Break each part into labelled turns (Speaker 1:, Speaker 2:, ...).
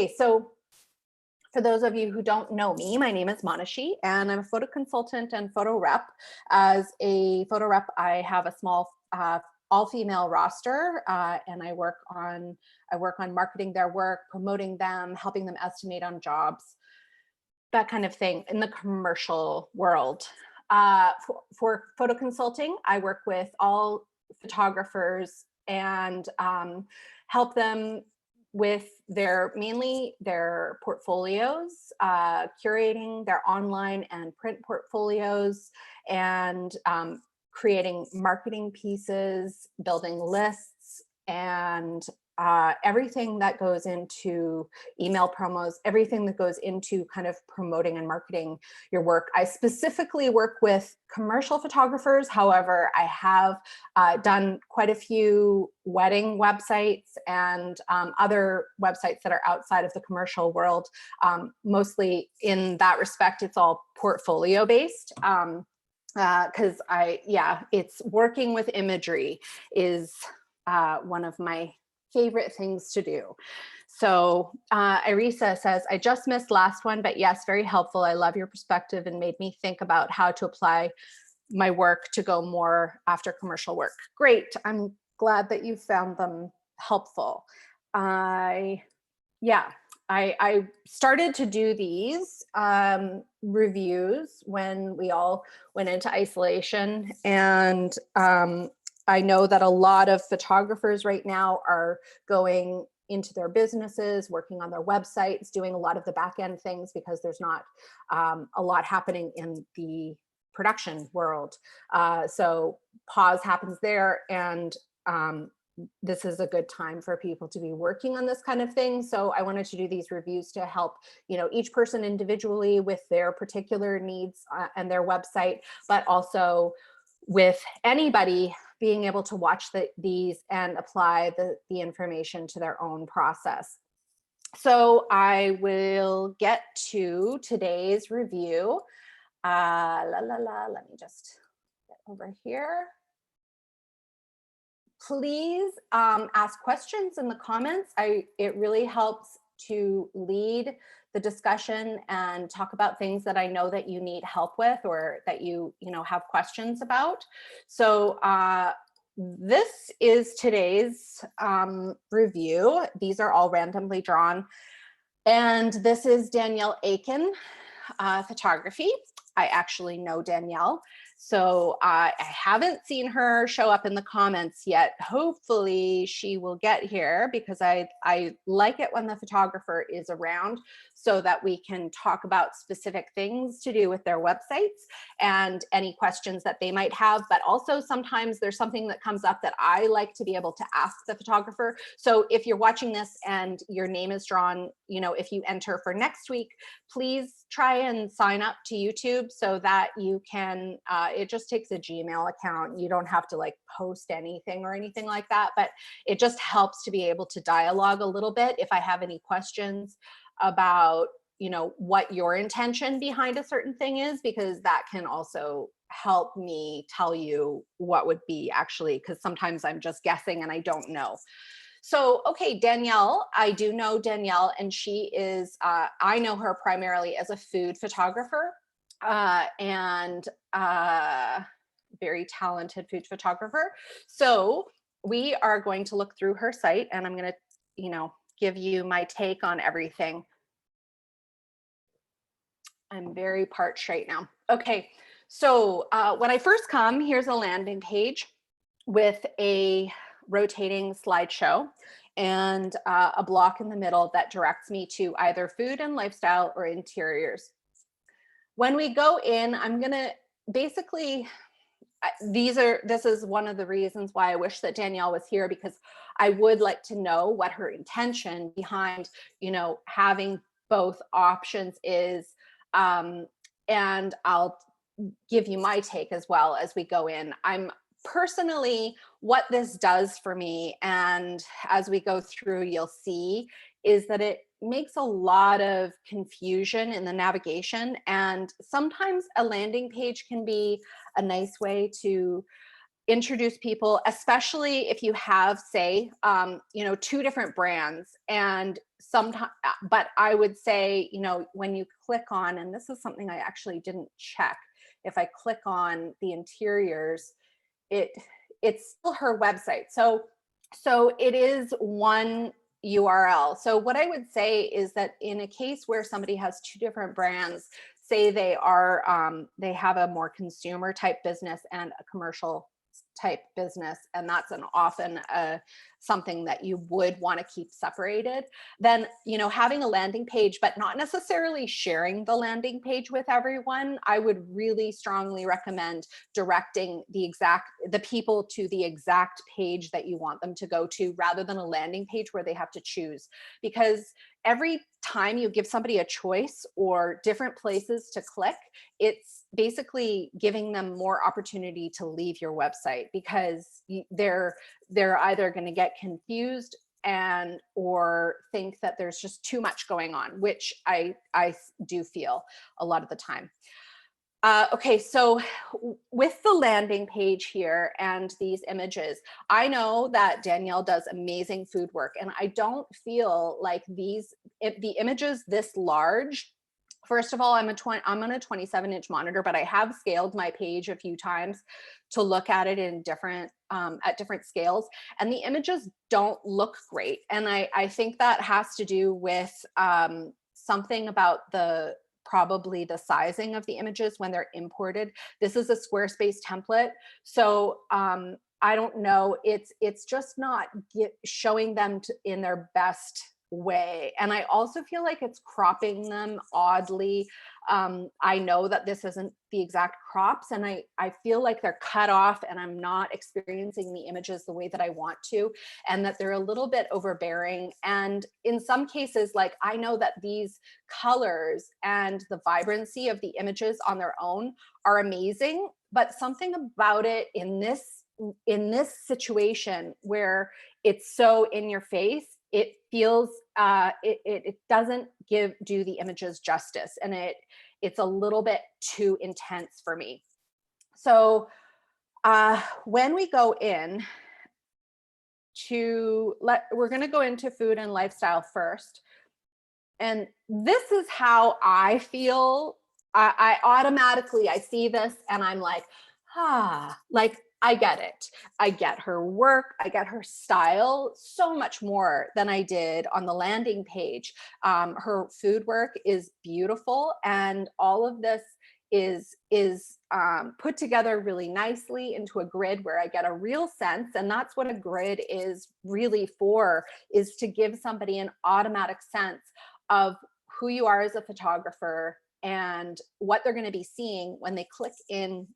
Speaker 1: Okay, so for those of you who don't know me, my name is Manashi, and I'm a photo consultant and photo rep. As a photo rep, I have a small all-female roster, and I work on marketing their work, promoting them, helping them estimate on jobs, that kind of thing in the commercial world. For photo consulting, I work with all photographers and help them with mainly their portfolios, curating their online and print portfolios, and creating marketing pieces, building lists, and everything that goes into email promos, everything that goes into kind of promoting and marketing your work. I specifically work with commercial photographers. However, I have done quite a few wedding websites and other websites that are outside of the commercial world. Mostly in that respect, it's all portfolio based. Because it's working with imagery is one of my favorite things to do. So Irisa says, I just missed last one, but yes, very helpful. I love your perspective and made me think about how to apply my work to go more after commercial work. Great. I'm glad that you found them helpful. I started to do these reviews when we all went into isolation, and I know that a lot of photographers right now are going into their businesses, working on their websites, doing a lot of the back end things because there's not a lot happening in the production world. So pause happens there, and this is a good time for people to be working on this kind of thing. So I wanted to do these reviews to help, each person individually with their particular needs and their website, but also with anybody being able to watch these and apply the information to their own process. So I will get to today's review. Let me just get over here. Please ask questions in the comments. It really helps to lead the discussion and talk about things that I know that you need help with, or that you have questions about. So this is today's review. These are all randomly drawn. And this is Danielle Aiken photography. I actually know Danielle. So I haven't seen her show up in the comments yet. Hopefully she will get here, because I like it when the photographer is around, so that we can talk about specific things to do with their websites and any questions that they might have. But also sometimes there's something that comes up that I like to be able to ask the photographer. So if you're watching this and your name is drawn, if you enter for next week, please try and sign up to YouTube so that you can, it just takes a Gmail account. You don't have to like post anything or anything like that, but it just helps to be able to dialogue a little bit if I have any questions about, what your intention behind a certain thing is, because that can also help me tell you what would be actually, because sometimes I'm just guessing and I don't know. So, okay, Danielle, I do know Danielle, and she is, I know her primarily as a food photographer, and very talented food photographer. So we are going to look through her site, and I'm going to, give you my take on everything. I'm very parched right now. Okay, so when I first come, here's a landing page with a rotating slideshow and a block in the middle that directs me to either food and lifestyle or interiors. When we go in, I'm gonna basically, this is one of the reasons why I wish that Danielle was here, because I would like to know what her intention behind, having both options is. And I'll give you my take as well as we go in. I'm personally, what this does for me, and as we go through, you'll see, is that it makes a lot of confusion in the navigation. And sometimes a landing page can be a nice way to introduce people, especially if you have, say, you know, two different brands. And sometimes, but I would say, you know, when you click on, and this is something I actually didn't check, if I click on the interiors, it's still her website. So it is one URL. So what I would say is that in a case where somebody has two different brands, say they are they have a more consumer type business and a commercial type business, and that's an often something that you would want to keep separated, then, you know, having a landing page, but not necessarily sharing the landing page with everyone, I would really strongly recommend directing the people to the exact page that you want them to go to, rather than a landing page where they have to choose. Because every time you give somebody a choice or different places to click, it's basically giving them more opportunity to leave your website, because they're either going to get confused and or think that there's just too much going on, which I do feel a lot of the time. Okay, so with the landing page here and these images, I know that Danielle does amazing food work, and I don't feel like the images this large. First of all, I'm on a 27-inch monitor, but I have scaled my page a few times to look at it in different at different scales, and the images don't look great. And I think that has to do with something about probably the sizing of the images when they're imported. This is a Squarespace template, so I don't know. It's just not showing them in their best way. And I also feel like it's cropping them oddly. I know that this isn't the exact crops, and I feel like they're cut off and I'm not experiencing the images the way that I want to, and that they're a little bit overbearing. And in some cases, like, I know that these colors and the vibrancy of the images on their own are amazing, but something about it in this situation where it's so in your face, it feels it doesn't do the images justice, and it's a little bit too intense for me. So when we go in we're going to go into food and lifestyle first, and this is how I feel. I automatically, I see this and I'm like, like, I get it. I get her work. I get her style so much more than I did on the landing page. Her food work is beautiful, and all of this is put together really nicely into a grid where I get a real sense. And that's what a grid is really for, is to give somebody an automatic sense of who you are as a photographer and what they're going to be seeing when they click in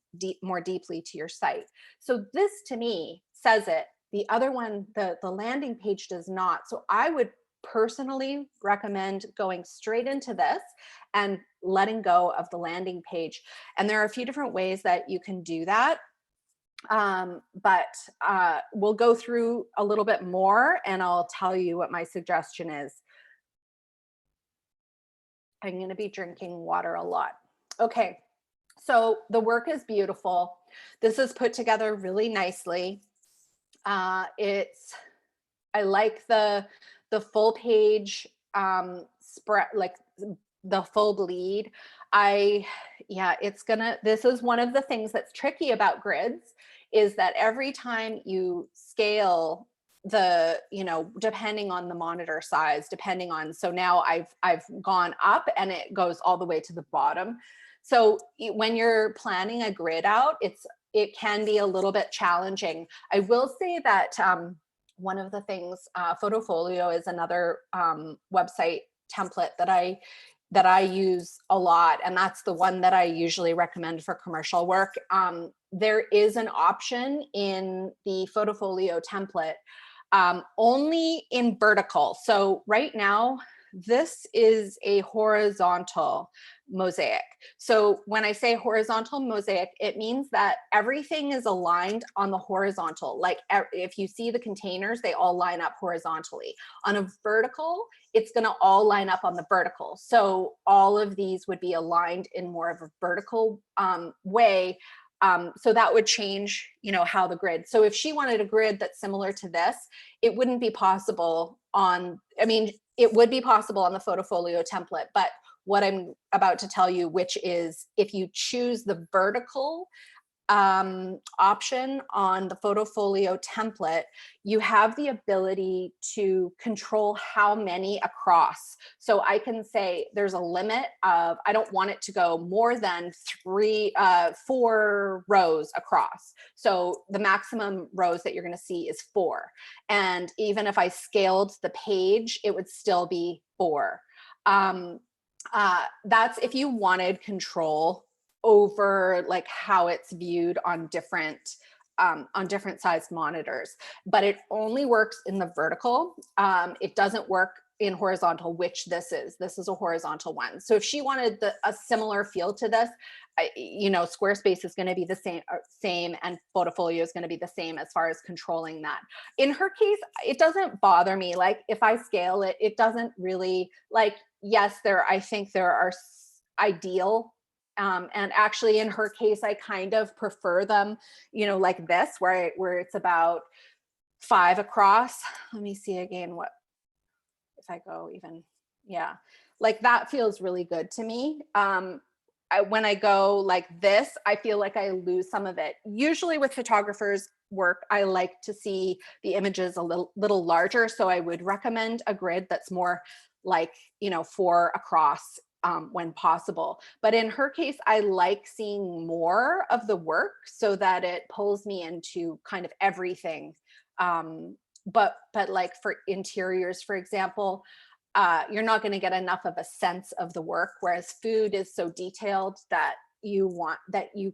Speaker 1: more deeply to your site. So this, to me, says it. The other one, the landing page, does not. So I would personally recommend going straight into this and letting go of the landing page. And there are a few different ways that you can do that. But we'll go through a little bit more and I'll tell you what my suggestion is. I'm going to be drinking water a lot. Okay, so the work is beautiful. This is put together really nicely. I like the full page spread, like the full bleed. This is one of the things that's tricky about grids, is that every time you scale depending on the monitor size, so now I've gone up and it goes all the way to the bottom. So when you're planning a grid out, it can be a little bit challenging. I will say that one of the things, Folio is another website template that I use a lot, and that's the one that I usually recommend for commercial work. There is an option in the Folio template only in vertical. So right now, this is a horizontal mosaic. So when I say horizontal mosaic, it means that everything is aligned on the horizontal. Like if you see the containers, they all line up horizontally. On a vertical, it's going to all line up on the vertical. So all of these would be aligned in more of a vertical way. So that would change, how the grid. So if she wanted a grid that's similar to this, it wouldn't be possible on, I mean, it would be possible on the Photofolio template, but what I'm about to tell you, which is if you choose the vertical option on the Photofolio template, you have the ability to control how many across. So I can say there's a limit of, I don't want it to go more than 4 rows across. So the maximum rows that you're going to see is 4. And even if I scaled the page, it would still be 4. That's if you wanted control over like how it's viewed on different sized monitors, but it only works in the vertical. It doesn't work in horizontal, which this is a horizontal one. So if she wanted a similar feel to this, Squarespace is going to be the same, and Photofolio is going to be the same as far as controlling that. In her case, it doesn't bother me. Like if I scale it, it doesn't really, like, yes, I think there are ideal. And actually in her case, I kind of prefer them, like this, where it's about 5 across. Let me see again, what, if I go even, yeah, like that feels really good to me. When I go like this, I feel like I lose some of it. Usually with photographers' work, I like to see the images a little larger. So I would recommend a grid that's more like, 4 across when possible. But in her case, I like seeing more of the work so that it pulls me into kind of everything. But like for interiors, for example, you're not going to get enough of a sense of the work, whereas food is so detailed that you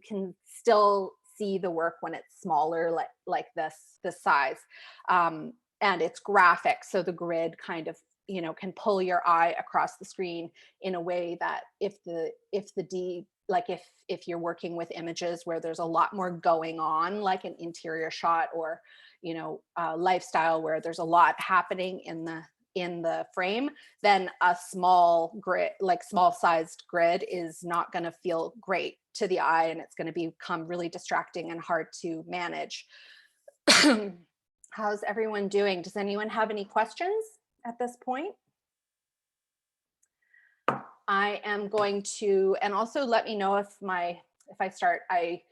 Speaker 1: can still see the work when it's smaller, like this size, and it's graphic, so the grid kind of can pull your eye across the screen in a way that if you're working with images where there's a lot more going on, like an interior shot or lifestyle where there's a lot happening in the frame, then a small grid, like small sized grid, is not going to feel great to the eye, and it's going to become really distracting and hard to manage. How's everyone doing? Does anyone have any questions at this point? I am going to, and also let me know if I start, I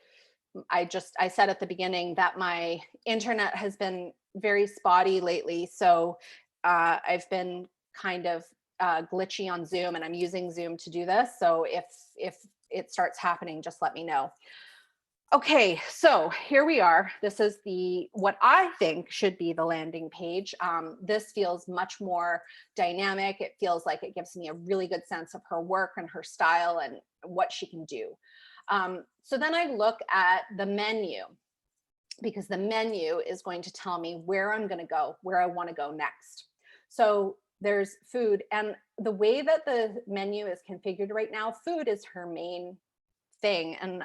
Speaker 1: said at the beginning that my internet has been very spotty lately. So I've been kind of glitchy on Zoom, and I'm using Zoom to do this. So if it starts happening, just let me know. Okay, so here we are. This is what I think should be the landing page. This feels much more dynamic. It feels like it gives me a really good sense of her work and her style and what she can do. So then I look at the menu, because the menu is going to tell me where I'm going to go, where I want to go next. So there's food, and the way that the menu is configured right now, food is her main thing. And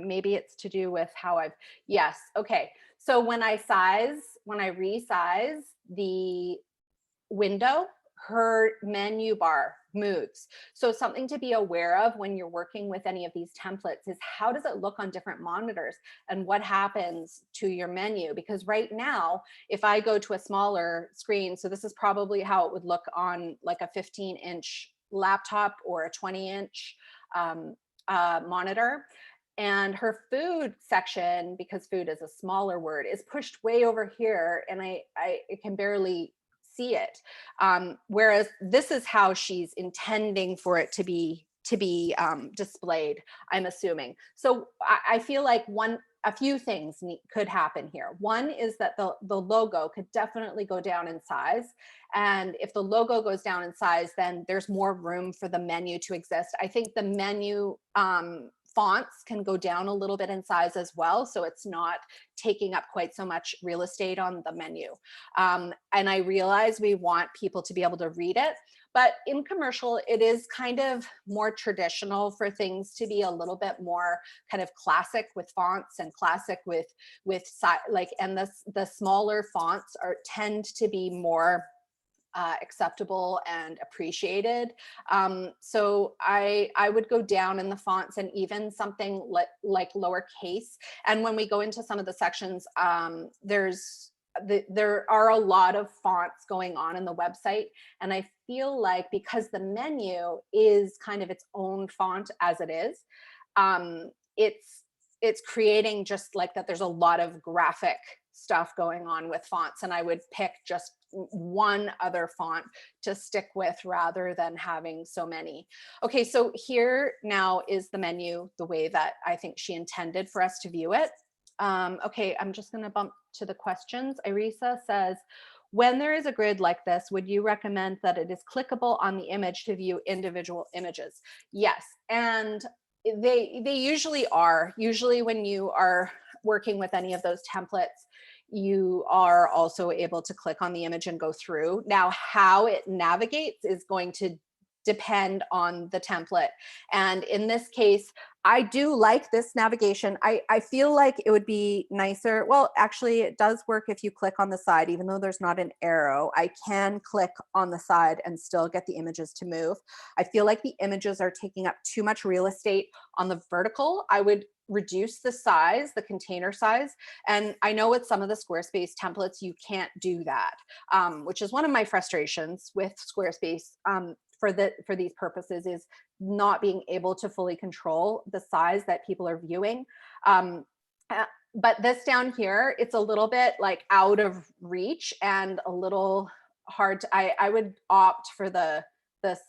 Speaker 1: maybe it's to do with how yes. Okay. So when I resize the window, her menu bar moves. So something to be aware of when you're working with any of these templates is how does it look on different monitors and what happens to your menu? Because right now, if I go to a smaller screen, so this is probably how it would look on like a 15-inch laptop or a 20-inch monitor, and her food section, because food is a smaller word, is pushed way over here, and I can barely see it. Whereas this is how she's intending for it to be displayed, I'm assuming. So I feel like a few things could happen here. One is that the logo could definitely go down in size. And if the logo goes down in size, then there's more room for the menu to exist. I think the menu fonts can go down a little bit in size as well, so it's not taking up quite so much real estate on the menu. And I realize we want people to be able to read it, but in commercial, it is kind of more traditional for things to be a little bit more kind of classic with fonts and classic with and the smaller fonts tend to be more acceptable and appreciated. So I would go down in the fonts, and even something like lowercase. And when we go into some of the sections, there are a lot of fonts going on in the website. And I feel like because the menu is kind of its own font as it is, it's creating just like that. There's a lot of graphic stuff going on with fonts, and I would pick just one other font to stick with rather than having so many. Okay, so here now is the menu the way that I think she intended for us to view it. Okay, I'm just going to bump to the questions. Irisa says, when there is a grid like this, would you recommend that it is clickable on the image to view individual images? Yes, and they usually are. Usually when you are working with any of those templates, you are also able to click on the image and go through. Now, how it navigates is going to depend on the template. And in this case, I do like this navigation. I feel like it would be nicer. Well, actually, it does work if you click on the side, even though there's not an arrow. I can click on the side and still get the images to move. I feel like the images are taking up too much real estate on the vertical. I would reduce the size, the container size. And I know with some of the Squarespace templates, you can't do that, which is one of my frustrations with Squarespace. For these purposes, is not being able to fully control the size that people are viewing. But this down here, it's a little bit like out of reach and a little hard to, I would opt for the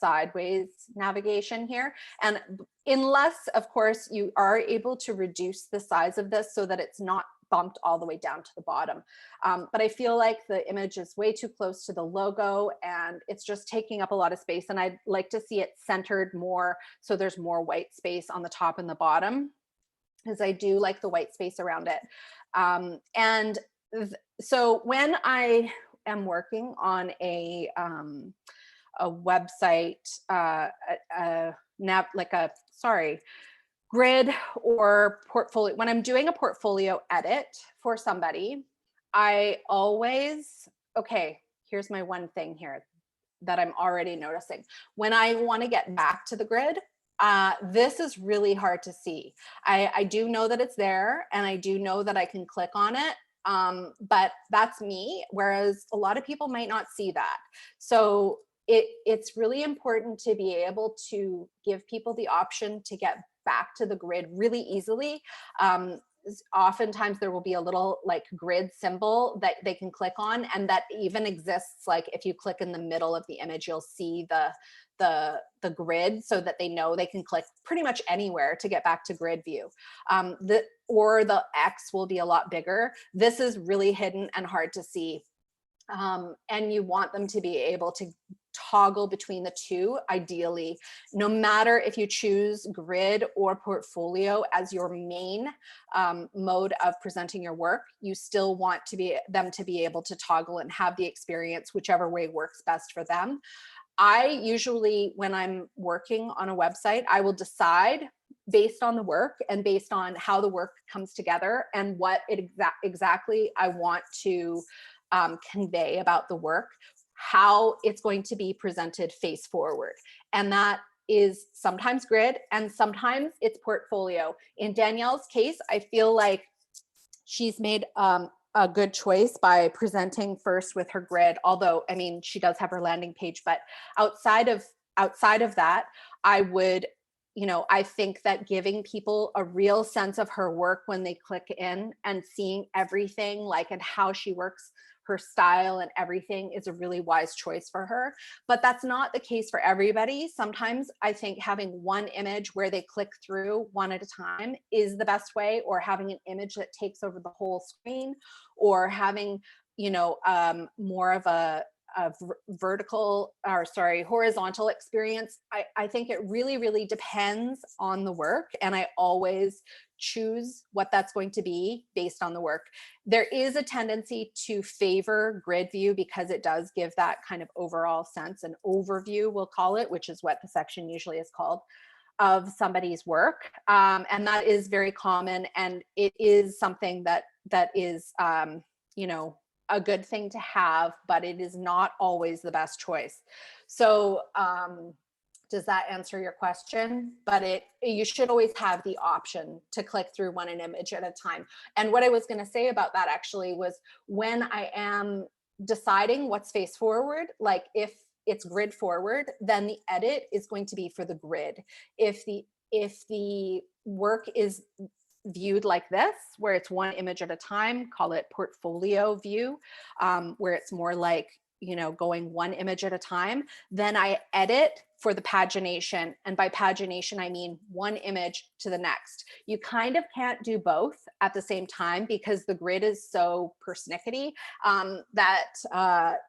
Speaker 1: sideways navigation here. And unless, of course, you are able to reduce the size of this so that it's not bumped all the way down to the bottom. But I feel like the image is way too close to the logo and it's just taking up a lot of space. And I'd like to see it centered more so there's more white space on the top and the bottom, because I do like the white space around it. So when I am working on a website, grid or portfolio, when I'm doing a portfolio edit for somebody, I always, okay, here's my one thing here that I'm already noticing. When I want to get back to the grid, this is really hard to see. I do know that it's there and I do know that I can click on it, but that's me, whereas a lot of people might not see that. So it's really important to be able to give people the option to get back to the grid really easily. Oftentimes there will be a little like grid symbol that they can click on, and that even exists. Like if you click in the middle of the image, you'll see the grid, so that they know they can click pretty much anywhere to get back to grid view. Or the X will be a lot bigger. This is really hidden and hard to see. And you want them to be able to toggle between the two, ideally. No matter if you choose grid or portfolio as your main mode of presenting your work, you still want them to be able to toggle and have the experience whichever way works best for them. I usually, when I'm working on a website, I will decide based on the work and based on how the work comes together and what exactly I want to convey about the work, how it's going to be presented face forward. And that is sometimes grid and sometimes it's portfolio. In Danielle's case, I feel like she's made a good choice by presenting first with her grid, although, I mean, she does have her landing page, but outside of that, I would, I think that giving people a real sense of her work when they click in and seeing everything like and how she works, her style and everything, is a really wise choice for her. But that's not the case for everybody. Sometimes I think having one image where they click through one at a time is the best way, or having an image that takes over the whole screen, or having, more of a horizontal experience. I think it really, really depends on the work. And I always choose what that's going to be based on the work. There is a tendency to favor grid view because it does give that kind of overall sense, an overview, we'll call it, which is what the section usually is called, of somebody's work. And that is very common. And it is something that is, a good thing to have, but it is not always the best choice. So does that answer your question? But you should always have the option to click through one an image at a time. And what I was going to say about that actually was, when I am deciding what's face forward, like if it's grid forward, then the edit is going to be for the grid. If the work is viewed like this, where it's one image at a time, call it portfolio view, where it's more like, going one image at a time, then I edit for the pagination. And by pagination, I mean one image to the next. You kind of can't do both at the same time because the grid is so persnickety that,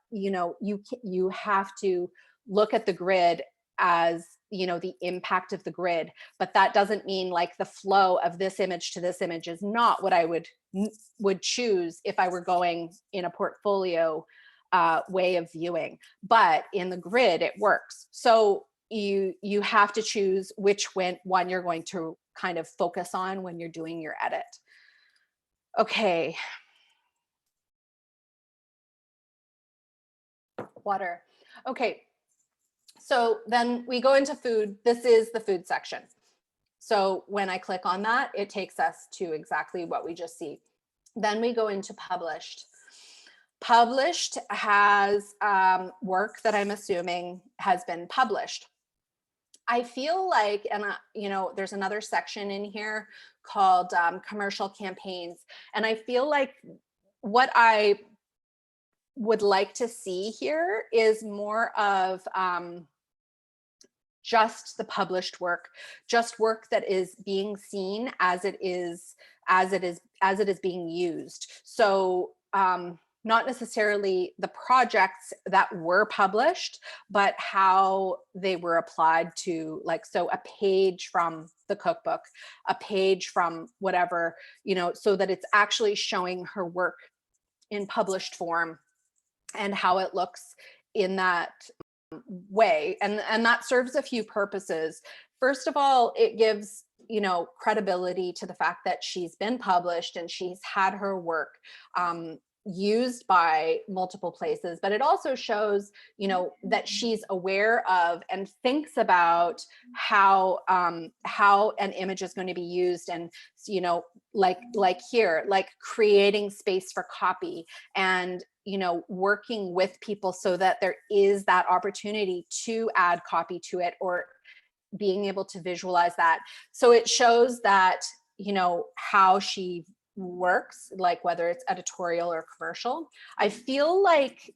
Speaker 1: you have to look at the grid as, the impact of the grid. But that doesn't mean like the flow of this image to this image is not what I would choose if I were going in a portfolio way of viewing. But in the grid, it works. So you have to choose which one you're going to kind of focus on when you're doing your edit. Okay. Water. Okay. So then we go into food. This is the food section. So when I click on that, it takes us to exactly what we just see. Then we go into published. Published has work that I'm assuming has been published. I feel like, and there's another section in here called commercial campaigns. And I feel like what I would like to see here is more of just the published work, just work that is being seen as it is being used. So not necessarily the projects that were published, but how they were applied to, like, so a page from the cookbook, a page from whatever, so that it's actually showing her work in published form and how it looks in that way. And that serves a few purposes. First of all, it gives, credibility to the fact that she's been published and she's had her work used by multiple places, but it also shows, that she's aware of and thinks about how an image is going to be used. And, like here, like creating space for copy and, working with people so that there is that opportunity to add copy to it, or being able to visualize that. So it shows that, how she works, like whether it's editorial or commercial. I feel like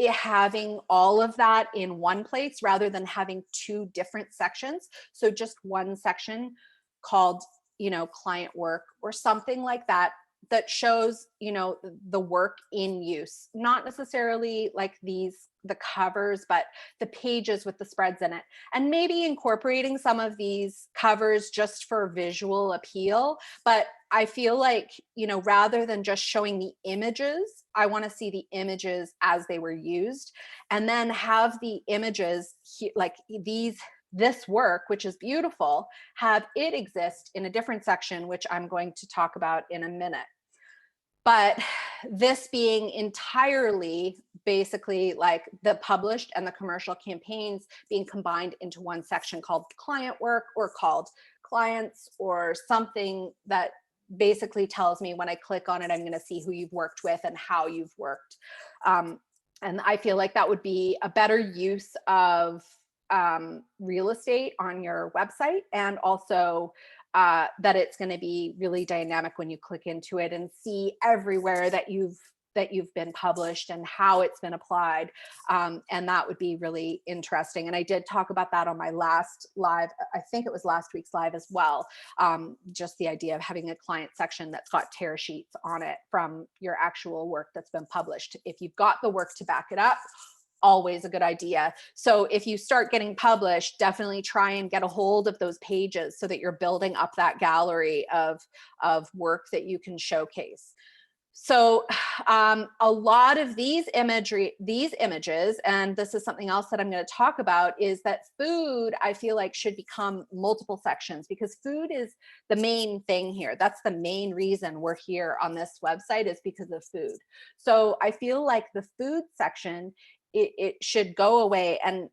Speaker 1: having all of that in one place rather than having two different sections. So just one section called, client work or something like that, that shows, the work in use, not necessarily like the covers, but the pages with the spreads in it, and maybe incorporating some of these covers just for visual appeal. But I feel like, rather than just showing the images, I want to see the images as they were used, and then have the images like this work, which is beautiful, have it exist in a different section, which I'm going to talk about in a minute. But this being entirely basically like the published and the commercial campaigns being combined into one section called client work, or called clients, or something that basically tells me when I click on it, I'm going to see who you've worked with and how you've worked. And I feel like that would be a better use of real estate on your website, and also that it's going to be really dynamic when you click into it and see everywhere that you've been published and how it's been applied. And that would be really interesting. And I did talk about that on my last live. I think it was last week's live as well. Just the idea of having a client section that's got tear sheets on it from your actual work that's been published. If you've got the work to back it up, always a good idea. So if you start getting published, definitely try and get a hold of those pages so that you're building up that gallery of work that you can showcase. So a lot of these images, and this is something else that I'm going to talk about, is that food, I feel like, should become multiple sections, because food is the main thing here. That's the main reason we're here on this website, is because of food. So I feel like the food section, it should go away, and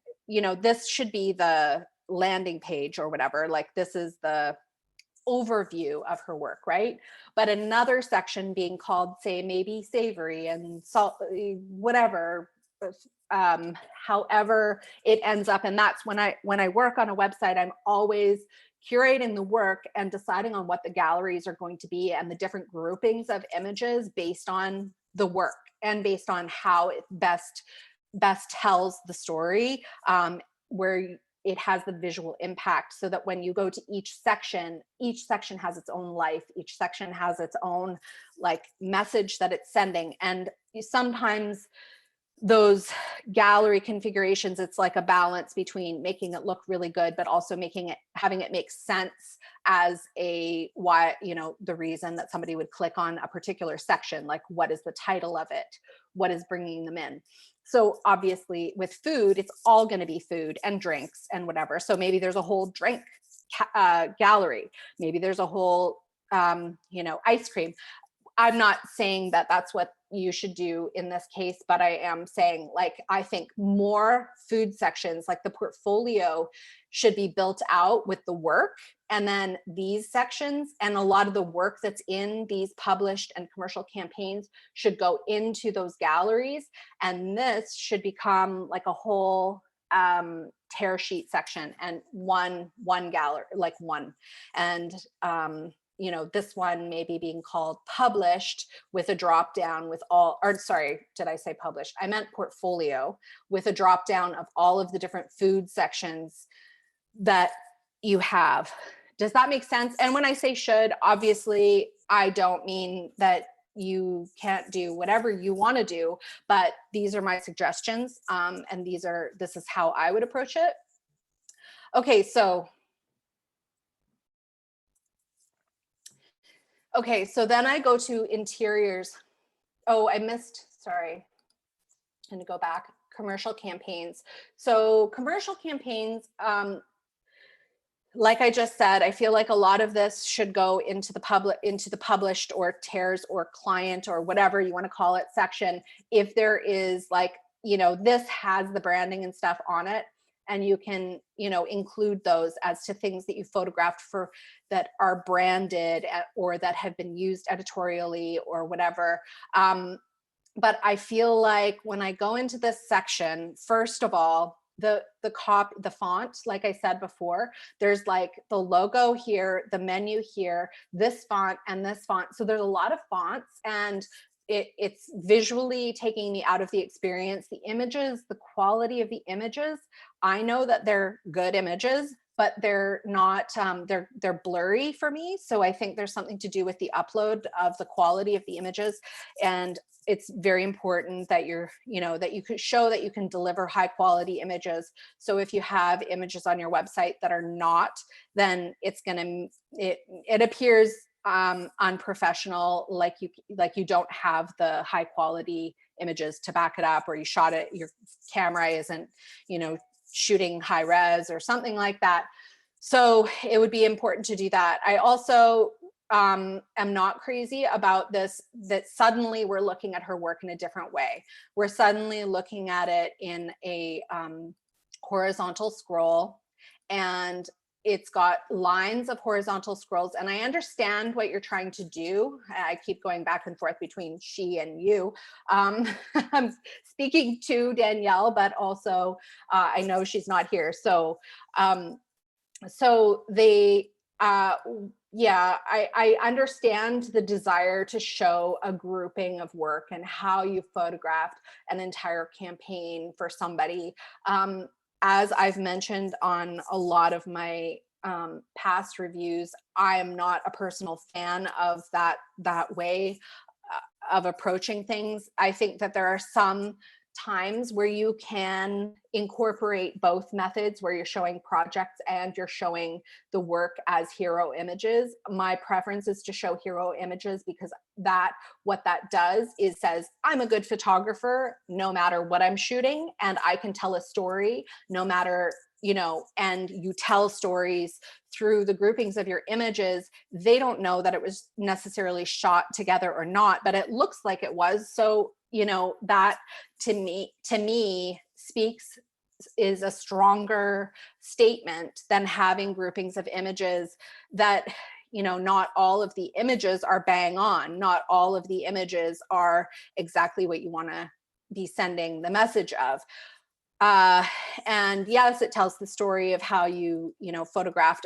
Speaker 1: this should be the landing page or whatever. Like, this is the overview of her work, right? But another section being called, say, maybe savory and salt, whatever, however it ends up. And that's when I work on a website, I'm always curating the work and deciding on what the galleries are going to be and the different groupings of images based on the work and based on how it best tells the story, where it has the visual impact, so that when you go to each section has its own life. Each section has its own like message that it's sending. And sometimes those gallery configurations, it's like a balance between making it look really good, but also having it make sense as why, the reason that somebody would click on a particular section, like what is the title of it? What is bringing them in? So obviously with food, it's all going to be food and drinks and whatever. So maybe there's a whole drink gallery. Maybe there's a whole, ice cream. I'm not saying that that's what you should do in this case, but I am saying, like, I think more food sections, like the portfolio, should be built out with the work. And then these sections and a lot of the work that's in these published and commercial campaigns should go into those galleries. And this should become like a whole tear sheet section, and one gallery, like one. And this one maybe being called published, with a drop down with all, or sorry, did I say published? I meant portfolio, with a drop down of all of the different food sections that you have. Does that make sense? And when I say should, obviously, I don't mean that you can't do whatever you want to do, but these are my suggestions. And this is how I would approach it. Okay, so then I go to interiors. Oh, I missed, sorry. I'm going to go back. Commercial campaigns. So commercial campaigns, like I just said, I feel like a lot of this should go into the published or tears or client or whatever you want to call it section. If there is like, this has the branding and stuff on it, and you can, include those as to things that you photographed for that are branded or that have been used editorially or whatever. But I feel like when I go into this section, first of all, the font, like I said before, there's like the logo here, the menu here, this font and this font. So there's a lot of fonts, and it's visually taking me out of the experience. The images, the quality of the images, I know that they're good images, but they're not, they're blurry for me. So I think there's something to do with the upload of the quality of the images. And it's very important that that you could show that you can deliver high quality images. So if you have images on your website that are not, then it appears unprofessional, like you don't have the high quality images to back it up, or you shot it, your camera isn't, shooting high res or something like that. So it would be important to do that. I also am not crazy about this, that suddenly we're looking at her work in a different way. We're suddenly looking at it in a horizontal scroll, and it's got lines of horizontal scrolls. And I understand what you're trying to do. I keep going back and forth between she and you. I'm speaking to Danielle, but also I know she's not here. So, I understand the desire to show a grouping of work and how you photographed an entire campaign for somebody. As I've mentioned on a lot of my past reviews, I am not a personal fan of that way of approaching things. I think that there are some times where you can incorporate both methods, where you're showing projects and you're showing the work as hero images. My preference is to show hero images, because what that does is says, I'm a good photographer no matter what I'm shooting, and I can tell a story no matter, and you tell stories through the groupings of your images. They don't know that it was necessarily shot together or not, but it looks like it was. So, that to me is a stronger statement than having groupings of images that, not all of the images are bang on. Not all of the images are exactly what you want to be sending the message of. And yes, it tells the story of how you photographed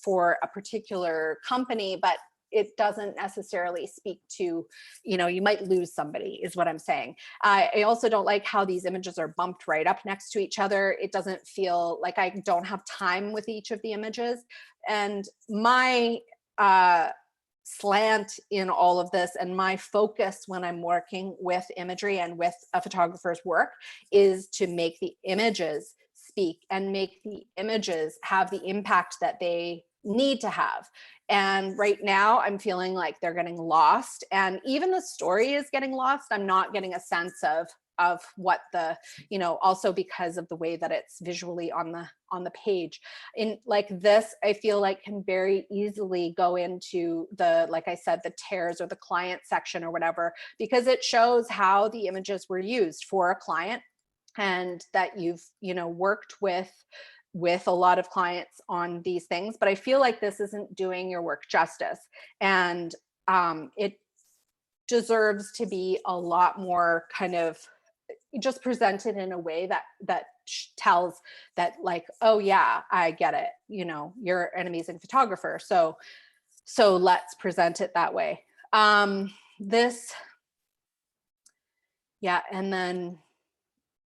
Speaker 1: for a particular company, but it doesn't necessarily speak to, you might lose somebody, is what I'm saying. I also don't like how these images are bumped right up next to each other. It doesn't feel like I don't have time with each of the images. And my slant in all of this, and my focus when I'm working with imagery and with a photographer's work, is to make the images speak and make the images have the impact that they need to have. And right now I'm feeling like they're getting lost, and even the story is getting lost. I'm not getting a sense of what the, also because of the way that it's visually on the page. In like this, I feel like can very easily go into the, like I said, the tears or the client section or whatever, because it shows how the images were used for a client, and that you've, worked with a lot of clients on these things. But I feel like this isn't doing your work justice, and it deserves to be a lot more kind of just presented in a way that tells that, like, oh yeah, I get it, you're an amazing photographer, so let's present it that way. This, yeah, and then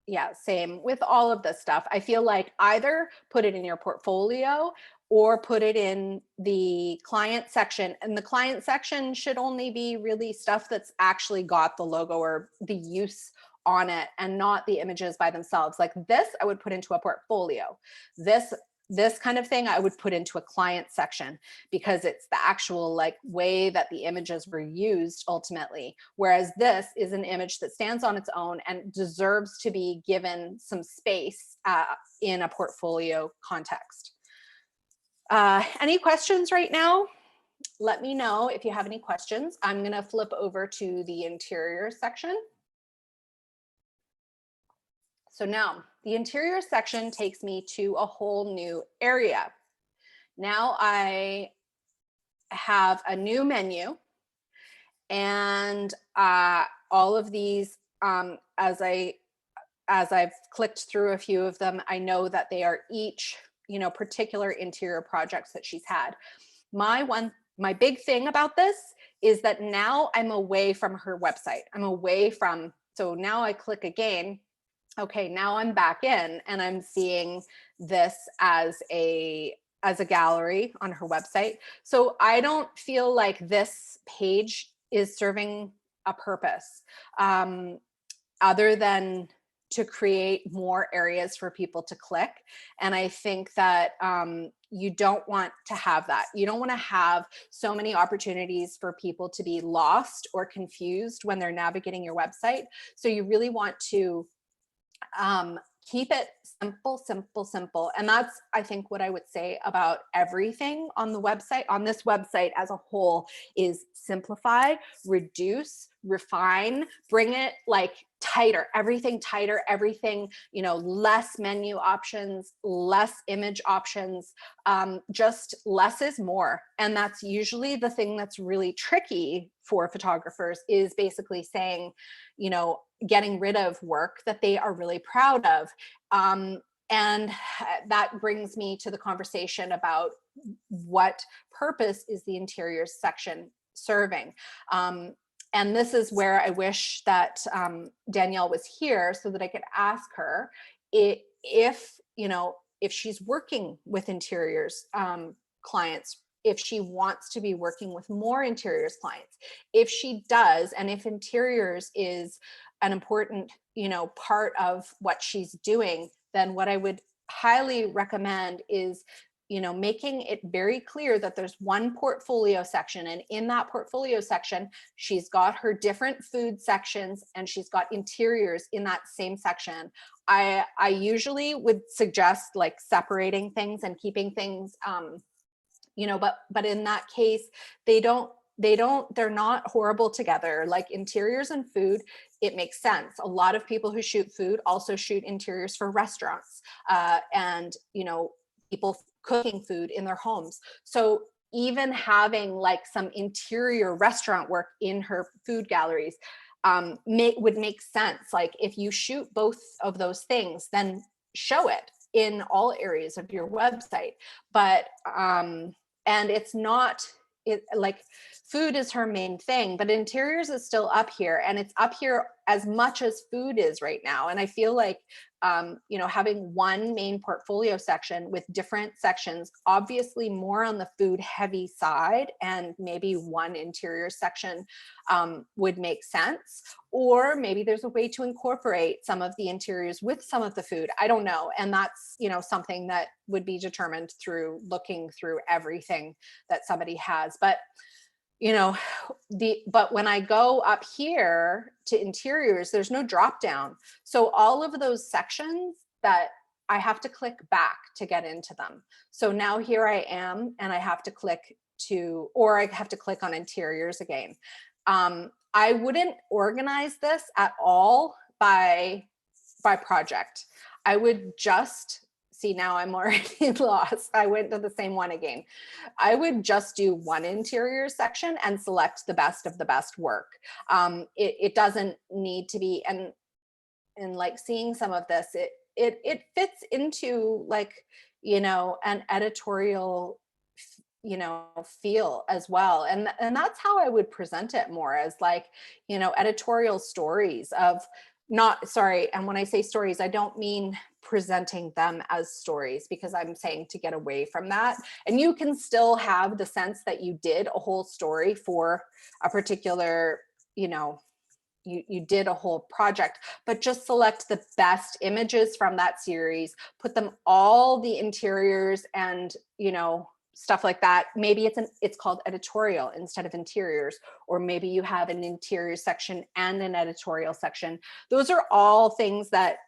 Speaker 1: yeah, same with all of this stuff. I feel like either put it in your portfolio or put it in the client section. And the client section should only be really stuff that's actually got the logo or the use on it, and not the images by themselves. Like this, I would put into a portfolio. This kind of thing I would put into a client section, because it's the actual like way that the images were used ultimately. Whereas this is an image that stands on its own and deserves to be given some space in a portfolio context. Any questions right now? Let me know if you have any questions. I'm gonna flip over to the interior section. So now the interior section takes me to a whole new area. Now I have a new menu, and all of these, as I've clicked through a few of them, I know that they are each, particular interior projects that she's had. My big thing about this is that now I'm away from her website. So now I click again. Okay, now I'm back in, and I'm seeing this as a gallery on her website. So I don't feel like this page is serving a purpose, other than to create more areas for people to click. And I think that you don't want to have that. You don't want to have so many opportunities for people to be lost or confused when they're navigating your website. So you really want to keep it simple, simple, simple. And that's, I think, what I would say about everything on the website, on this website as a whole, is simplify, reduce, refine, bring it like tighter, everything, less menu options, less image options, just less is more. And that's usually the thing that's really tricky for photographers, is basically saying, getting rid of work that they are really proud of. And that brings me to the conversation about what purpose is the interiors section serving. And this is where I wish that Danielle was here, so that I could ask her if she's working with interiors clients, if she wants to be working with more interiors clients. If she does, and if interiors is an important part of what she's doing, then what I would highly recommend is, making it very clear that there's one portfolio section, and in that portfolio section, she's got her different food sections and she's got interiors in that same section. I usually would suggest like separating things and keeping things, but in that case, they're not horrible together. Like interiors and food, it makes sense. A lot of people who shoot food also shoot interiors for restaurants, and people cooking food in their homes. So even having like some interior restaurant work in her food galleries would make sense. Like if you shoot both of those things, then show it in all areas of your website. But and it's not like food is her main thing, but interiors is still up here, and it's up here as much as food is right now. And I feel like having one main portfolio section with different sections, obviously more on the food heavy side, and maybe one interior section would make sense. Or maybe there's a way to incorporate some of the interiors with some of the food. I don't know. And that's, something that would be determined through looking through everything that somebody has. But but when I go up here to interiors, there's no drop down. So all of those sections that I have to click back to get into them. So now here I am, and I have to click or I have to click on interiors again. I wouldn't organize this at all by project. I would just see, now I'm already lost. I went to the same one again. I would just do one interior section and select the best of the best work. It doesn't need to be, and like seeing some of this, it fits into like, an editorial, feel as well. And that's how I would present it more, as like, editorial stories of, not, sorry, and when I say stories, I don't mean presenting them as stories, because I'm saying to get away from that. And you can still have the sense that you did a whole story for a particular, you did a whole project, but just select the best images from that series, put them all the interiors and, stuff like that. Maybe it's called editorial instead of interiors, or maybe you have an interior section and an editorial section. Those are all things that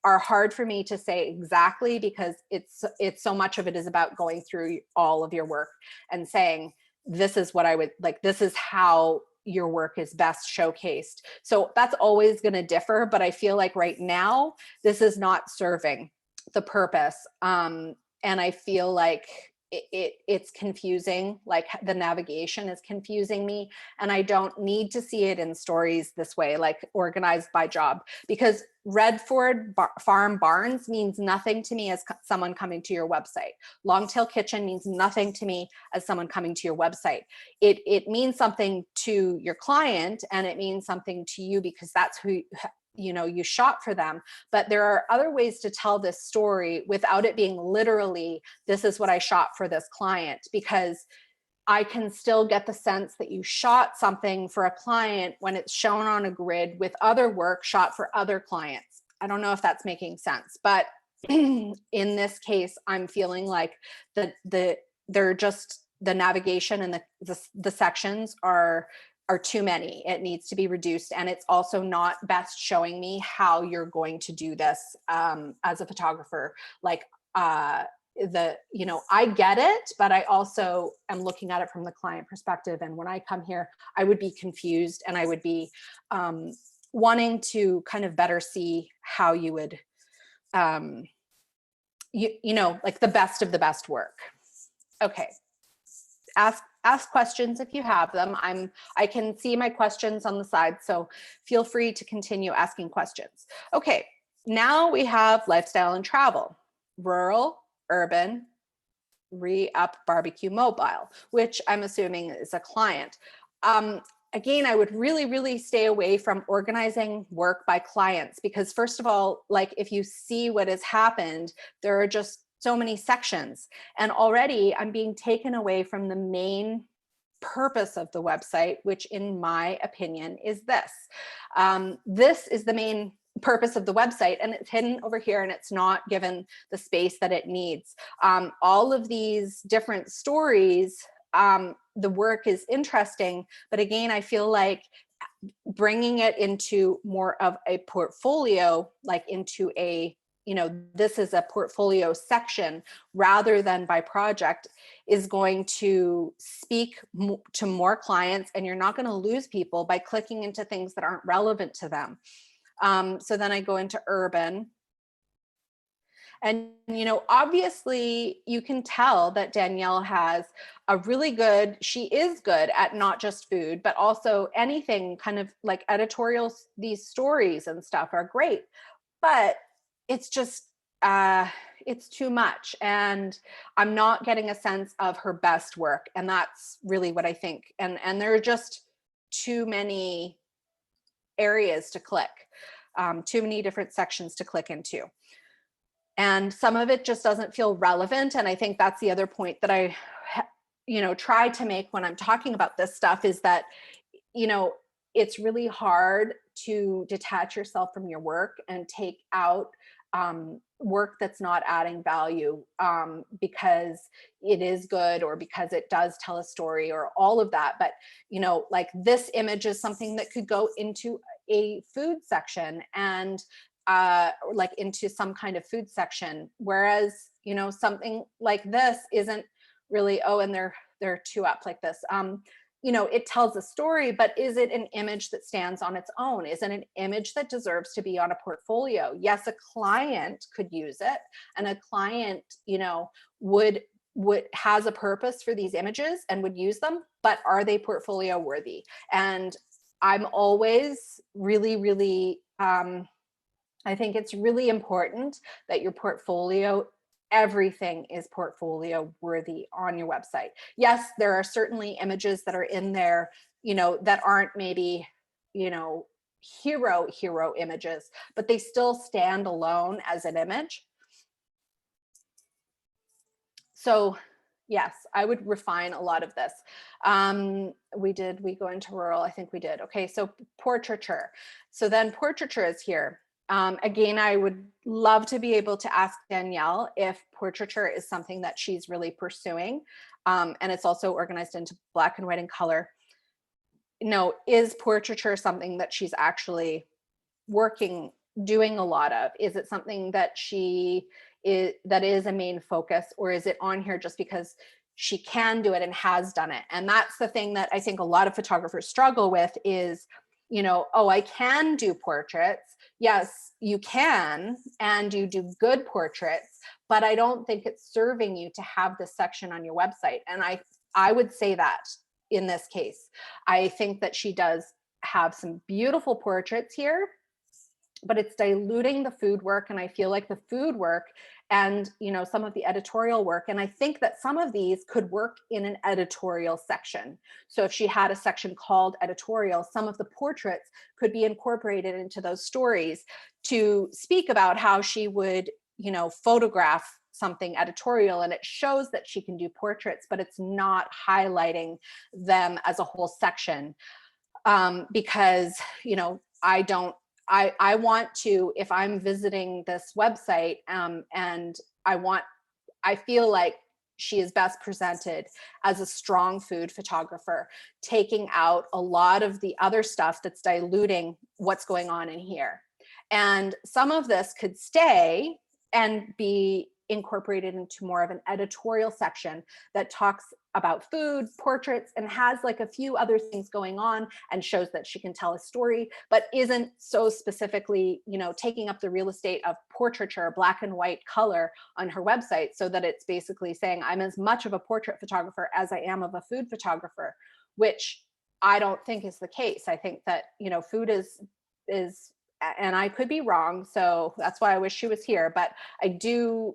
Speaker 1: are hard for me to say exactly, because it's so much of it is about going through all of your work and saying, this is what I would like, this is how your work is best showcased. So that's always going to differ, but I feel like right now this is not serving the purpose. And I feel like it's confusing, like the navigation is confusing me, and I don't need to see it in stories this way, like organized by job, because Redford Farm Barns means nothing to me as someone coming to your website. Longtail Kitchen means nothing to me as someone coming to your website. It means something to your client, and it means something to you because that's who you shop for them. But there are other ways to tell this story without it being literally, this is what I shot for this client, because I can still get the sense that you shot something for a client when it's shown on a grid with other work shot for other clients. I don't know if that's making sense, but in this case, I'm feeling like they're just, the navigation and the sections are too many. It needs to be reduced. And it's also not best showing me how you're going to do this as a photographer. Like I get it, but I also am looking at it from the client perspective. And when I come here, I would be confused, and I would be wanting to kind of better see how you would, like the best of the best work. Okay. Ask questions if you have them. I can see my questions on the side, so feel free to continue asking questions. Okay, now we have lifestyle and travel, rural, urban, re-up, barbecue, mobile, which I'm assuming is a client. Again, I would really stay away from organizing work by clients, because first of all, like if you see what has happened, there are just so many sections, and already I'm being taken away from the main purpose of the website, which in my opinion is this. This is the main purpose of the website, and it's hidden over here and it's not given the space that it needs. All of these different stories, the work is interesting, but again, I feel like bringing it into more of a portfolio, like into a, this is a portfolio section rather than by project, is going to speak to more clients, and you're not going to lose people by clicking into things that aren't relevant to them. So then I go into urban. And, obviously you can tell that Danielle has she is good at not just food, but also anything kind of like editorials. These stories and stuff are great, but it's just, it's too much. And I'm not getting a sense of her best work. And that's really what I think. And there are just too many areas to click, too many different sections to click into. And some of it just doesn't feel relevant. And I think that's the other point that I, try to make when I'm talking about this stuff, is that, it's really hard to detach yourself from your work and take out work that's not adding value, because it is good or because it does tell a story or all of that. But, like this image is something that could go into a food section and like into some kind of food section, whereas something like this isn't really, and they're two up like this. It tells a story, but is it an image that stands on its own? Is it an image that deserves to be on a portfolio? Yes, a client could use it, and a client would has a purpose for these images and would use them, but are they portfolio worthy? And I'm always really I think it's really important that your portfolio, everything is portfolio worthy on your website. Yes, there are certainly images that are in there, that aren't maybe, hero images, but they still stand alone as an image. So yes, I would refine a lot of this. We go into rural, I think we did. Okay, so portraiture. So then portraiture is here. Again, I would love to be able to ask Danielle if portraiture is something that she's really pursuing. And it's also organized into black and white and color. Is portraiture something that she's actually doing a lot of? Is it something that that is a main focus, or is it on here just because she can do it and has done it? And that's the thing that I think a lot of photographers struggle with is, I can do portraits. Yes, you can, and you do good portraits, but I don't think it's serving you to have this section on your website. And I would say that in this case, I think that she does have some beautiful portraits here, but it's diluting the food work. And I feel like the food work and some of the editorial work, and I think that some of these could work in an editorial section. So if she had a section called editorial, some of the portraits could be incorporated into those stories to speak about how she would photograph something editorial, and it shows that she can do portraits, but it's not highlighting them as a whole section, because I want to, if I'm visiting this website, and I feel like she is best presented as a strong food photographer, taking out a lot of the other stuff that's diluting what's going on in here. And some of this could stay and be incorporated into more of an editorial section that talks about food, portraits, and has like a few other things going on and shows that she can tell a story, but isn't so specifically, taking up the real estate of portraiture, black and white color on her website, so that it's basically saying I'm as much of a portrait photographer as I am of a food photographer, which I don't think is the case. I think that, food is, and I could be wrong, so that's why I wish she was here, but I do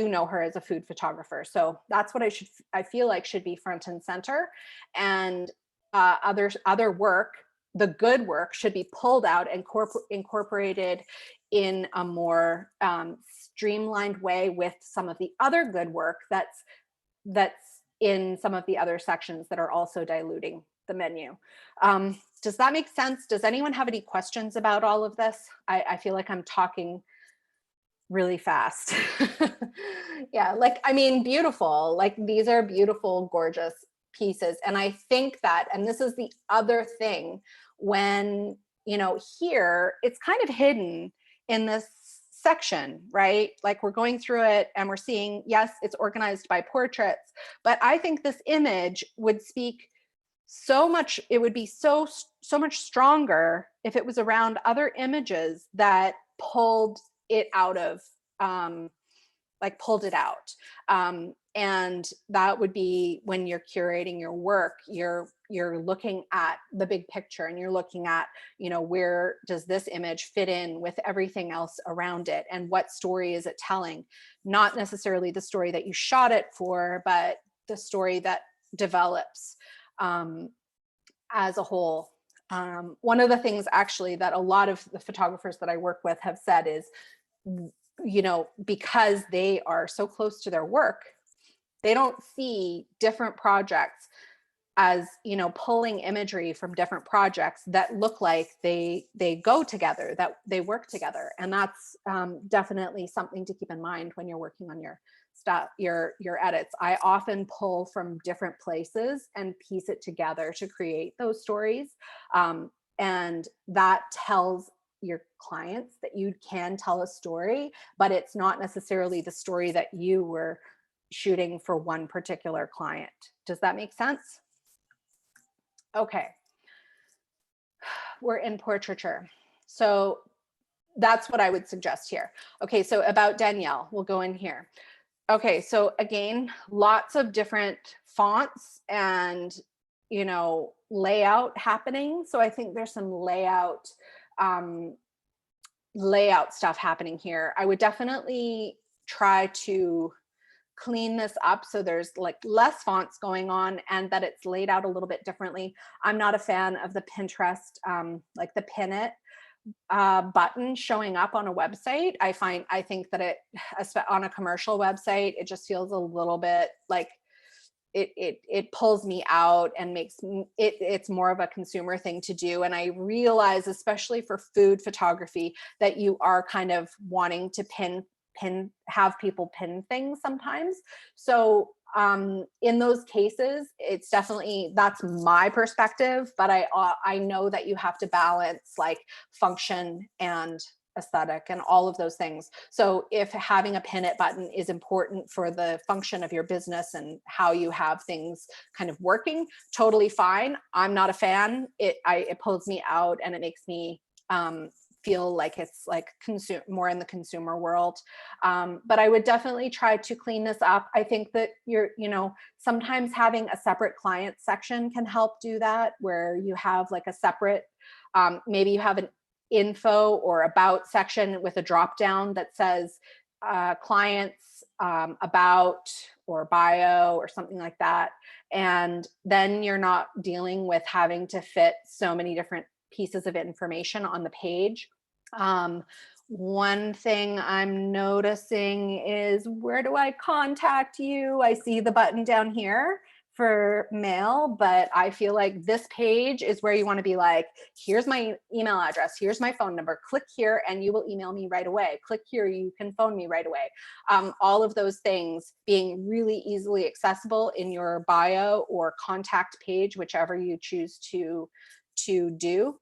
Speaker 1: know her as a food photographer. So that's what I feel like should be front and center. And other work, the good work, should be pulled out and incorporated in a more streamlined way with some of the other good work that's in some of the other sections that are also diluting the menu. Does that make sense? Does anyone have any questions about all of this? I feel like I'm talking really fast. Yeah, like, I mean, beautiful. Like, these are beautiful, gorgeous pieces. And I think that, and this is the other thing, when, here, it's kind of hidden in this section, right? Like, we're going through it and we're seeing, yes, it's organized by portraits, but I think this image would speak so much, it would be so much stronger if it was around other images that pulled it out of, pulled it out. And that would be when you're curating your work, you're looking at the big picture, and you're looking at, where does this image fit in with everything else around it, and what story is it telling? Not necessarily the story that you shot it for, but the story that develops as a whole. One of the things actually that a lot of the photographers that I work with have said is, because they are so close to their work, they don't see different projects as, pulling imagery from different projects that look like they go together, that they work together. And that's definitely something to keep in mind when you're working on your stuff, your edits. I often pull from different places and piece it together to create those stories. And that tells your clients that you can tell a story, but it's not necessarily the story that you were shooting for one particular client. Does that make sense? Okay. We're in portraiture. So that's what I would suggest here. Okay, so about Danielle, we'll go in here. Okay, so again, lots of different fonts and, layout happening. So I think there's some layout stuff happening here. I would definitely try to clean this up so there's like less fonts going on and that it's laid out a little bit differently. I'm not a fan of the Pinterest, like the pin it button showing up on a website. I think that it, on a commercial website, it just feels a little bit like it pulls me out and makes it's more of a consumer thing to do. And I realize, especially for food photography, that you are kind of wanting to have people pin things sometimes. So in those cases, it's definitely, that's my perspective, but I know that you have to balance like function and aesthetic and all of those things. So if having a pin it button is important for the function of your business and how you have things kind of working, totally fine. I'm not a fan. It pulls me out and it makes me feel like it's like more in the consumer world. But I would definitely try to clean this up. I think that sometimes having a separate client section can help do that, where you have like a separate, maybe you have an info or about section with a drop down that says clients, about, or bio or something like that. And then you're not dealing with having to fit so many different pieces of information on the page. One thing I'm noticing is, where do I contact you? I see the button down here for mail, but I feel like this page is where you want to be like, here's my email address, here's my phone number, click here and you will email me right away. Click here, you can phone me right away. All of those things being really easily accessible in your bio or contact page, whichever you choose to do.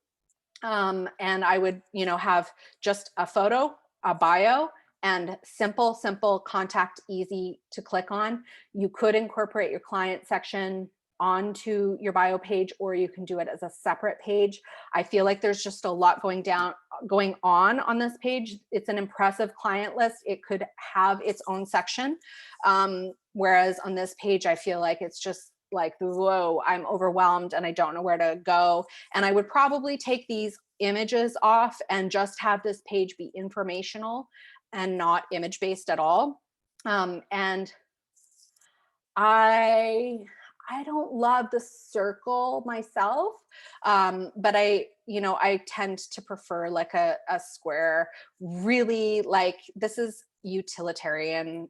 Speaker 1: And I would, have just a photo, a bio, and simple contact, easy to click on. You could incorporate your client section onto your bio page, or you can do it as a separate page. I feel like there's just a lot going on this page. It's an impressive client list. It could have its own section. Whereas on this page, I feel like it's just like, whoa, I'm overwhelmed and I don't know where to go. And I would probably take these images off and just have this page be informational and not image-based at all. And I don't love the circle myself, but I tend to prefer like a square, really, like, this is utilitarian,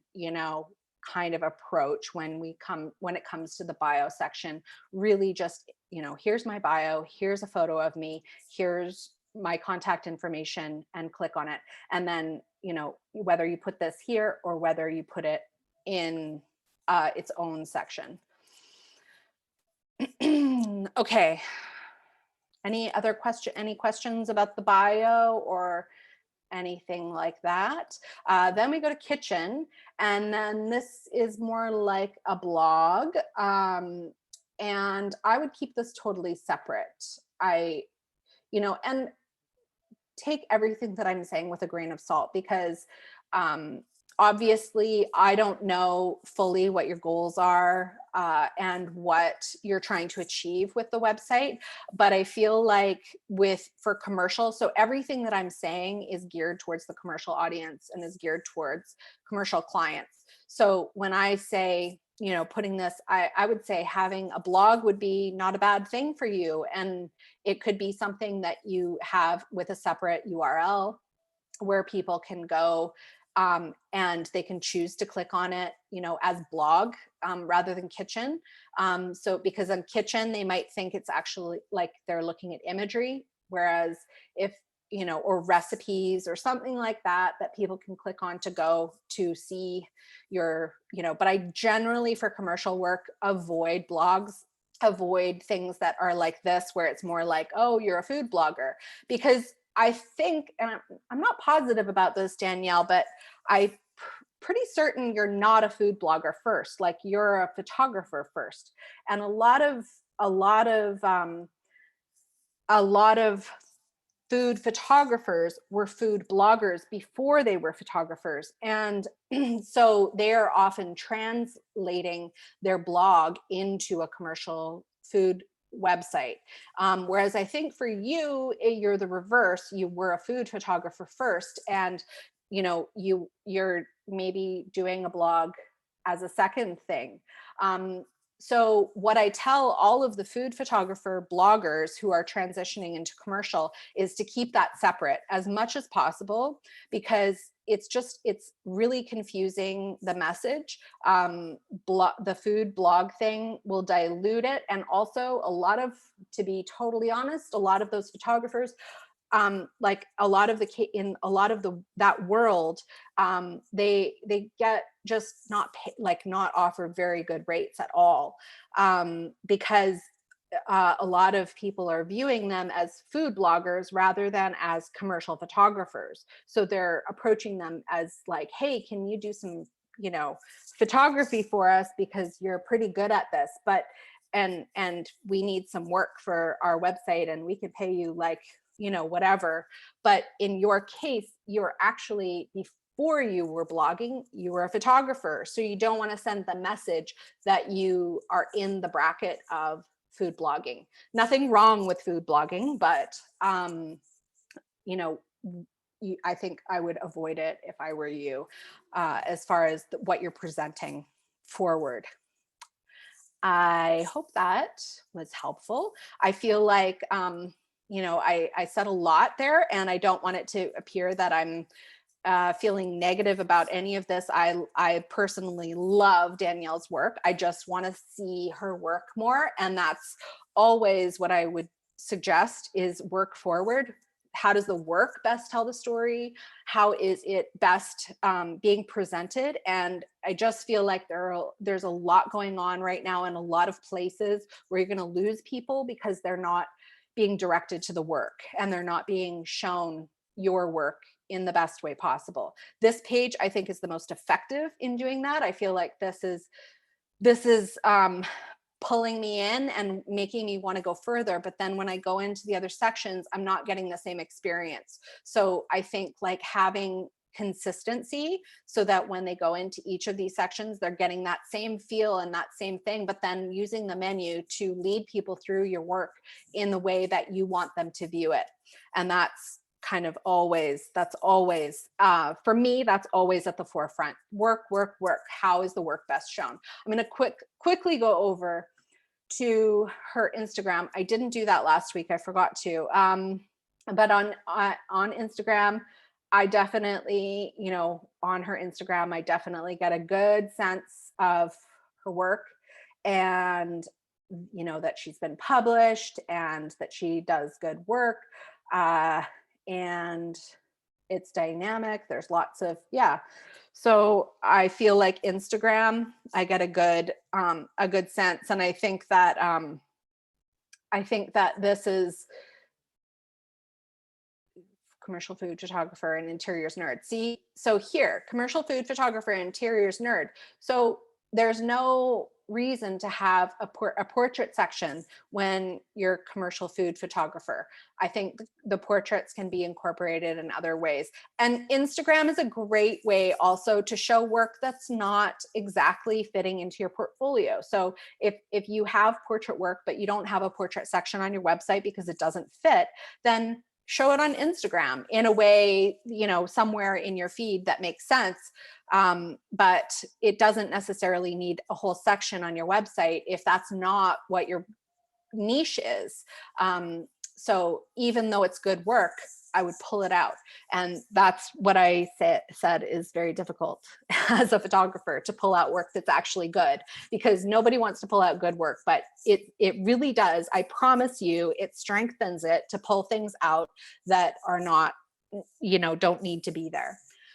Speaker 1: kind of approach when it comes to the bio section. Really just, here's my bio, here's a photo of me, here's my contact information, and click on it. And then, whether you put this here or whether you put it in its own section. Okay. Any questions about the bio or anything like that? Then we go to kitchen, and then this is more like a blog. And I would keep this totally separate. And take everything that I'm saying with a grain of salt, because obviously I don't know fully what your goals are and what you're trying to achieve with the website. But I feel like for commercial, so everything that I'm saying is geared towards the commercial audience and is geared towards commercial clients. So when I say, putting this, I would say having a blog would be not a bad thing for you. And it could be something that you have with a separate URL where people can go and they can choose to click on it, as blog rather than kitchen. So because on kitchen, they might think it's actually like they're looking at imagery, whereas if, or recipes or something like that people can click on to go to see your, but I generally for commercial work avoid blogs, avoid things that are like this, where it's more like, oh, you're a food blogger. Because I think, and I'm not positive about this, Danielle, but I'm pretty certain you're not a food blogger first. Like, you're a photographer first. And a lot of food photographers were food bloggers before they were photographers. And so they're often translating their blog into a commercial food website. Whereas I think for you, you're the reverse. You were a food photographer first, and you're maybe doing a blog as a second thing. So what I tell all of the food photographer bloggers who are transitioning into commercial is to keep that separate as much as possible, because it's really confusing the message. The food blog thing will dilute it. And also to be totally honest, a lot of those photographers, like that world, they get just not offered very good rates at all, because a lot of people are viewing them as food bloggers rather than as commercial photographers. So they're approaching them as like, hey, can you do some, photography for us, because you're pretty good at this, but and we need some work for our website, and we could pay you like, whatever. But in your case, you're actually, before you were blogging, you were a photographer. So you don't want to send the message that you are in the bracket of food blogging. Nothing wrong with food blogging, but I think I would avoid it if I were you, as far as what you're presenting forward. I hope that was helpful. I feel like, I said a lot there, and I don't want it to appear that I'm feeling negative about any of this. I personally love Danielle's work. I just want to see her work more. And that's always what I would suggest, is work forward. How does the work best tell the story? How is it best being presented? And I just feel like there's a lot going on right now in a lot of places where you're going to lose people because they're not being directed to the work, and they're not being shown your work in the best way possible. This page, I think, is the most effective in doing that. I feel like this is pulling me in and making me want to go further. But then when I go into the other sections, I'm not getting the same experience. So I think like having consistency, so that when they go into each of these sections, they're getting that same feel and that same thing, but then using the menu to lead people through your work in the way that you want them to view it. And that's kind of always, for me, that's always at the forefront. Work. How is the work best shown? I'm going to quickly go over to her Instagram. I didn't do that last week. I forgot to. But on Instagram, I definitely, on her Instagram, I definitely get a good sense of her work and, that she's been published and that she does good work. Uh, and it's dynamic. There's lots of, yeah. So I feel like Instagram, I get a good sense. And I think that this is commercial food photographer and interiors nerd. See, so here, commercial food photographer and interiors nerd. So there's no reason to have a portrait section when you're commercial food photographer. I think the portraits can be incorporated in other ways. And Instagram is a great way also to show work that's not exactly fitting into your portfolio. So if you have portrait work, but you don't have a portrait section on your website because it doesn't fit, then show it on Instagram in a way, somewhere in your feed that makes sense. But it doesn't necessarily need a whole section on your website if that's not what your niche is. So even though it's good work, I would pull it out. And that's what I said is very difficult as a photographer, to pull out work that's actually good, because nobody wants to pull out good work, but it really does. I promise you, it strengthens it to pull things out that are not, don't need to be there.